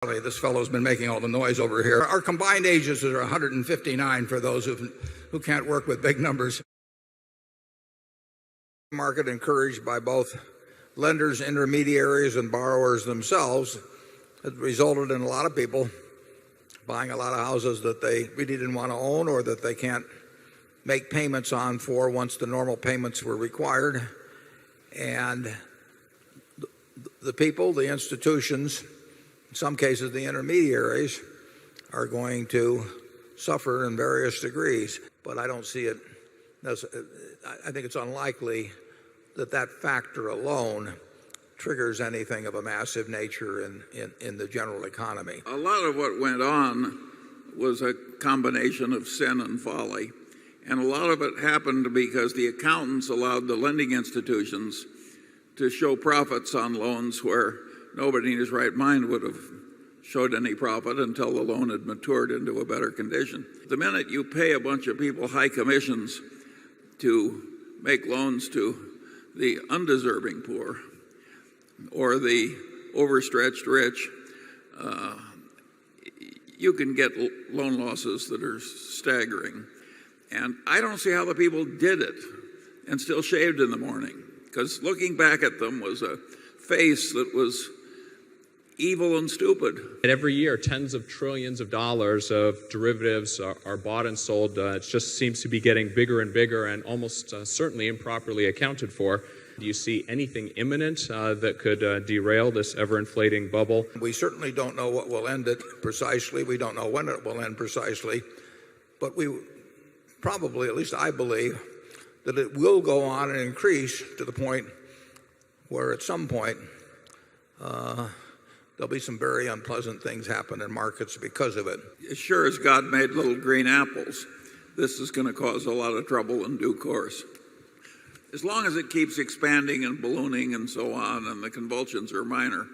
This fellow's been making all the noise over here. Our combined ages are 159 for those who can't work with big numbers. Market encouraged by both lenders, intermediaries, and borrowers themselves has resulted in a lot of people buying a lot of houses that they really didn't want to own or that they can't make payments on for once the normal payments were required. And the people, the institutions, in some cases the intermediaries, are going to suffer in various degrees. But I don't see it. I think it's unlikely that that factor alone triggers anything of a massive nature in the general economy. A lot of what went on was a combination of sin and folly. And a lot of it happened because the accountants allowed the lending institutions to show profits on loans where nobody in his right mind would have showed any profit until the loan had matured into a better condition. The minute you pay a bunch of people high commissions to make loans to the undeserving poor or the overstretched rich, you can get loan losses that are staggering. And I don't see how the people did it and still shaved in the morning, because looking back at them was a face that was evil and stupid. And every year, tens of trillions of dollars of derivatives are bought and sold. It just seems to be getting bigger and bigger and almost certainly improperly accounted for. Do you see anything imminent that could derail this ever-inflating bubble? We certainly don't know what will end it precisely. We don't know when it will end precisely. But we probably, at least I believe, that it will go on and increase to the point where at some point there'll be some very unpleasant things happen in markets because of it. As sure as God made little green apples, this is going to cause a lot of trouble in due course. As long as it keeps expanding and ballooning and so on, and the convulsions are minor,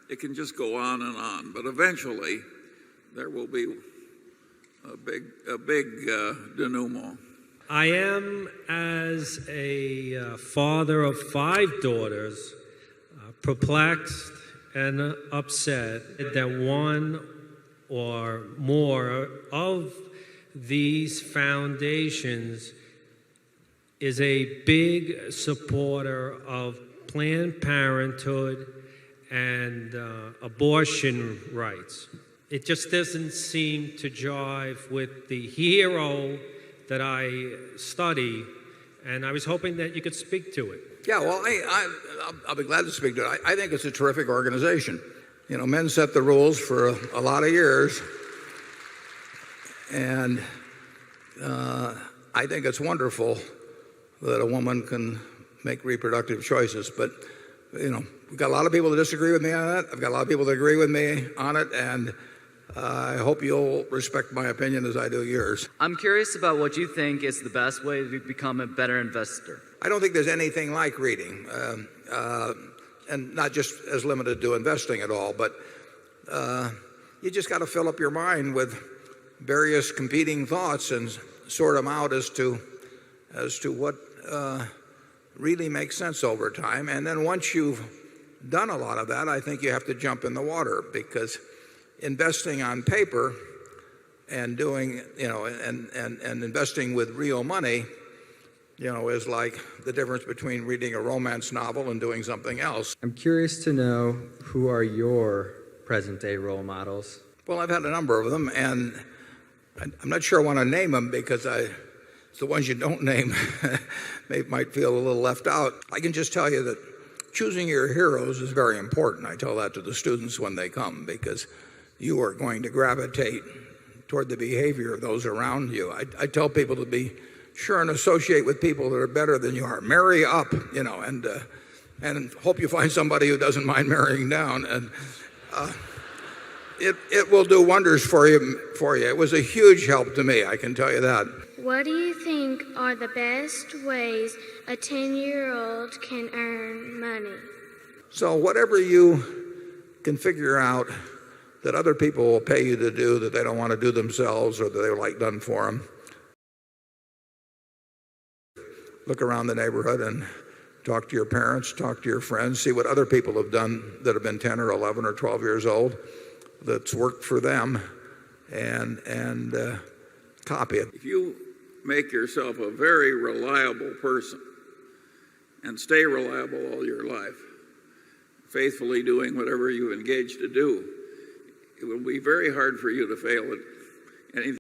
it can just go on and on. But eventually, there will be a big denouement. I am, as a father of 5 daughters, perplexed and upset that one or more of these foundations is a big supporter of Planned Parenthood and abortion rights. It just doesn't seem to jive with the hero that I study, and I was hoping that you could speak to it. Yeah, well, I'll be glad to speak to it. I think it's a terrific organization. You know, men set the rules for a lot of years, and I think it's wonderful that a woman can make reproductive choices. But, you know, we've got a lot of people that disagree with me on that. I've got a lot of people that agree with me on it, and I hope you'll respect my opinion as I do yours. I'm curious about what you think is the best way to become a better investor. I don't think there's anything like reading, and not just as limited to investing at all, but you just got to fill up your mind with various competing thoughts and sort them out as to what really makes sense over time. And then once you've done a lot of that, I think you have to jump in the water, because investing on paper and doing, you know, and investing with real money, you know, is like the difference between reading a romance novel and doing something else. I'm curious to know, who are your present-day role models? Well, I've had a number of them, and I'm not sure I want to name them, because the ones you don't name might feel a little left out. I can just tell you that choosing your heroes is very important. I tell that to the students when they come, because you are going to gravitate toward the behavior of those around you. I tell people to be sure and associate with people that are better than you are. Marry up, you know, and hope you find somebody who doesn't mind marrying down. And it will do wonders for you. It was a huge help to me, I can tell you that. What do you think are the best ways a 10-year-old can earn money? So whatever you can figure out that other people will pay you to do that they don't want to do themselves, or that they like done for them, look around the neighborhood and talk to your parents, talk to your friends, see what other people have done that have been 10 or 11 or 12 years old. that's worked for them and copy it. If you make yourself a very reliable person and stay reliable all your life, faithfully doing whatever you engage to do, it will be very hard for you to fail at anything.